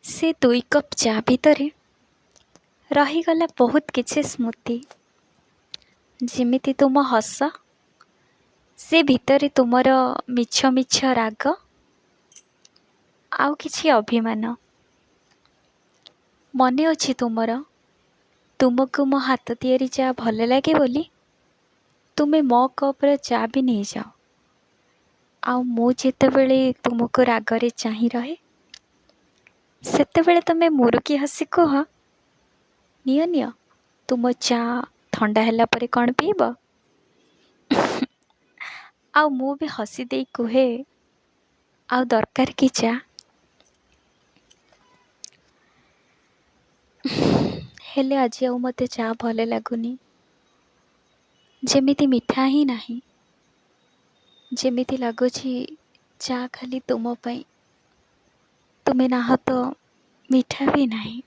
से 2 कप चा भितरे रहीगला बहुत किछि स्मृति। जिमिति तुम हस, से भितरे तुमर मिछ मिछ राग, आउ किछि अभिमान। मने अछि तुमको मो हाथ तियारी चा भल लगे बोली तुमे मो कप्र चा भी नहीं जाओ। आउ मु जेतेबेले तुमको रागरे चाहि रहे सेतेबेले तमे मुरुकी हसी कह, निय निय तुम चा ठंडा हैला परे कौन पीब। आउ मु भी हसी दे कुहे, आउ दरकार की चा। हेले आज आउ मते चा भले लगुनी, जेमिति मिठा ही नहीं, जेमिति लगुछि चा खाली तुम पई, तुमे नाह तो मिठा भी नहीं।